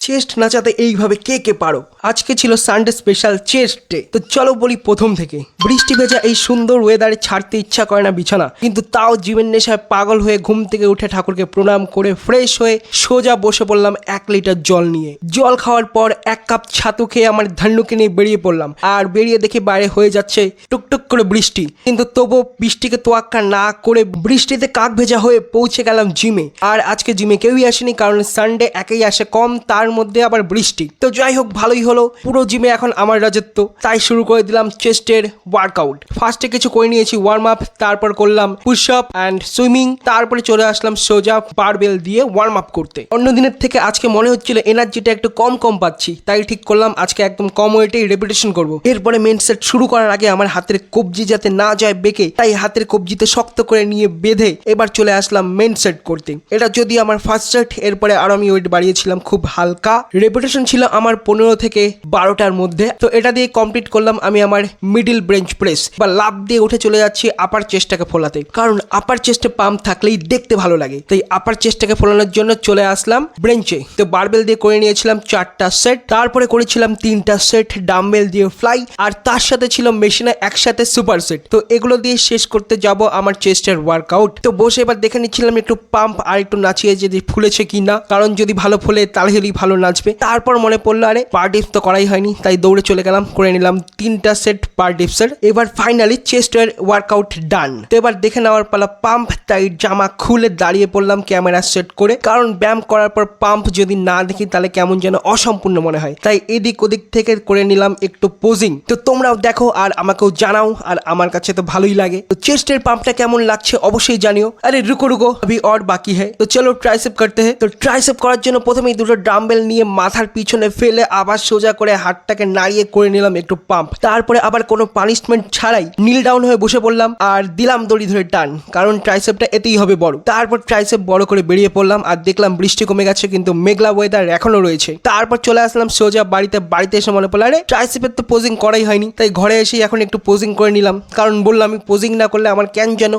Chest নাচাতে এইভাবে কে কে পারো। আজকে ছিল সানডে স্পেশাল চেস্ট ডে। তো চলো বলি প্রথম থেকে। বৃষ্টি ভেজা এই সুন্দর ওয়েদারে ছাড়তে ইচ্ছা করে না বিছানা, কিন্তু তাও জীবন নেশায় পাগল হয়ে ঘুম থেকে উঠে ঠাকুরকে প্রণাম করে ফ্রেশ হয়ে সোজা বসে পড়লাম 1 লিটার জল নিয়ে। জল খাওয়ার পর 1 কাপ ছাতু খেয়ে আমার ধান্নুকে নিয়ে বেরিয়ে পড়লাম। আর বেরিয়ে দেখি বাইরে হয়ে যাচ্ছে টুকটুক করে বৃষ্টি, কিন্তু তবুও বৃষ্টিকে তোয়াক্কা না করে বৃষ্টিতে কাক ভেজা হয়ে পৌঁছে গেলাম জিমে। আর আজকে জিমে কেউই আসেনি, কারণ সানডে একেই আসে কম, তার মধ্যে আবার বৃষ্টি। তো যাই হোক, ভালোই হলো, পুরো জিমে এখন আমার রাজত্ব। তাই শুরু করে দিলাম চেস্টের ওয়ার্কআউট। ফার্স্টে কিছু করে নিয়েছি ওয়ার্ম আপ, তারপর করলাম পুশ আপ অ্যান্ড সুইমিং, তারপরে চলে আসলাম সোজা বারবেল দিয়ে ওয়ার্ম আপ করতে। অন্য দিনের থেকে আজকে মনে হচ্ছিল এনার্জিটা একটু কম পাচ্ছি, তাই ঠিক করলাম আজকে একদম কম ওয়েটেই রেপিটেশন করবো। এরপরে মেন সেট শুরু করার আগে আমার হাতের কবজি যাতে না যায় বেঁকে, তাই হাতের কবজিতে শক্ত করে নিয়ে বেঁধে এবার চলে আসলাম মেন সেট করতে। এটা যদি আমার ফার্স্ট সেট, এরপরে আরো আমি ওয়েট বাড়িয়েছিলাম খুব হালকা। রেপিটেশন ছিল আমার 15 থেকে 12টার মধ্যে। তো এটা দিয়ে কমপ্লিট করলাম আমি আমার মিডিল বেঞ্চ প্রেস। বা লাফ দিয়ে উঠে চলে যাচ্ছি আপার চেস্টটাকে ফোলাতে, কারণ আপার চেস্টে পাম্প থাকলেই দেখতে ভালো লাগে। তাই আপার চেস্টটাকে ফোলানোর জন্য চলে আসলাম ব্রেঞ্চে। তো বারবেল দিয়ে করে নিয়েছিলাম 4টা সেট, তারপরে করেছিলাম 3টা সেট ডাম্বেল দিয়ে ফ্লাই, আর তার সাথে ছিল মেশিনে একসাথে সুপার সেট। তো এগুলো দিয়ে শেষ করতে যাব আমার চেস্টের ওয়ার্কআউট। তো বসে এবার দেখে নিচ্ছিলাম একটু পাম্প আর একটু নাচিয়ে যদি ফুলেছে কি না, কারণ যদি ভালো ফুলে তাহলেই ভালো নাচবে। তারপর মনে পড়লো আরে পার ডিপস তো করাই হয়নি, তাই দৌড়ে চলে গেলাম, করে নিলাম 3টা সেট পার ডিপসের। এবার ফাইনালি চেস্টের ওয়ার্কআউট ডান। তো এবার দেখে নেওয়ার পালা পাম্প, তাই জামা খুলে দাঁড়িয়ে পড়লাম ক্যামেরা সেট করে, কারণ ব্যায়াম করার পর পাম্প যদি না দেখি তাহলে কেমন যেন অসম্পূর্ণ মনে হয়। তাই এদিক ওদিক থেকে করে নিলাম একটু পোজিং। তো তোমরাও দেখো আর আমাকেও জানাও, আর আমার কাছে তো ভালোই লাগে। তো চেস্টের পাম্পটা কেমন লাগছে অবশ্যই জানিও। আরে রুকো রুকো अभी और बाकी है। তো চলো ট্রাইসেপ করতে हैं। তো ট্রাইসেপ করার জন্য প্রথমেই দুটো ডাম্বেল নিয়ে মাথার পিছনে ফেলে আবার সোজা করে হাতটাকে নাড়িয়ে করে নিলাম একটু পাম্প। তারপরে আবার কোনো পানিশমেন্ট ছাড়াই নীল ডাউন হয়ে বসে পড়লাম আর দিলাম দড়ি ধরে টান, কারণ ট্রাইসেপটা এতেই হবে বড়। তারপর ট্রাইসেপ বড় করে বেরিয়ে পড়লাম, আর দেখলাম বৃষ্টি কমে গেছে, কিন্তু মেঘলা ওয়েদার এখনো রয়েছে। তারপর চলে আসলাম সোজা বাড়িতে এসে মনে পড়লো আরে ট্রাইসেপের তো পোজিং করাই হয়নি, তাই ঘরে এসে এখন একটু পোজিং করে নিলাম, কারণ বললাম আমি পোজিং না করলে আমার কেন যেন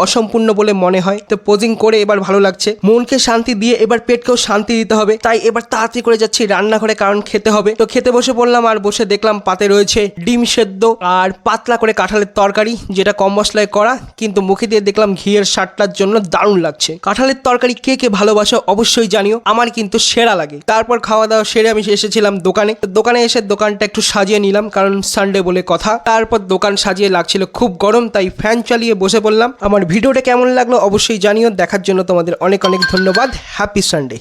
অসম্পূর্ণ বলে মনে হয়। তো পোজিং করে এবার ভালো লাগছে, মনকে শান্তি দিয়ে এবার পেটকেও শান্তি দিতে হবে। তাই এবার তাড়াতাড়ি করে যাচ্ছি রান্নাঘরে, কারণ খেতে হবে। তো খেতে বসে পড়লাম, আর বসে দেখলাম পাতে রয়েছে ডিম সেদ্ধ আর পাতলা করে কাঁঠালের তরকারি, যেটা কম মশলায় করা, কিন্তু মুখে দিয়ে দেখলাম ঘিয়ের স্বাদটার জন্য দারুণ লাগছে। কাঁঠালের তরকারি কে কে ভালোবাসো অবশ্যই জানিও, আমার কিন্তু সেরা লাগে। তারপর খাওয়া দাওয়া সেরে আমি এসেছিলাম দোকানে এসে দোকানটা একটু সাজিয়ে নিলাম, কারণ সানডে বলে কথা। তারপর দোকান সাজিয়ে লাগছিল খুব গরম, তাই ফ্যান চালিয়ে বসে পড়লাম। আমার ভিডিওটা কেমন লাগলো অবশ্যই জানিও। দেখার জন্য তোমাদের অনেক ধন্যবাদ। Happy Sunday.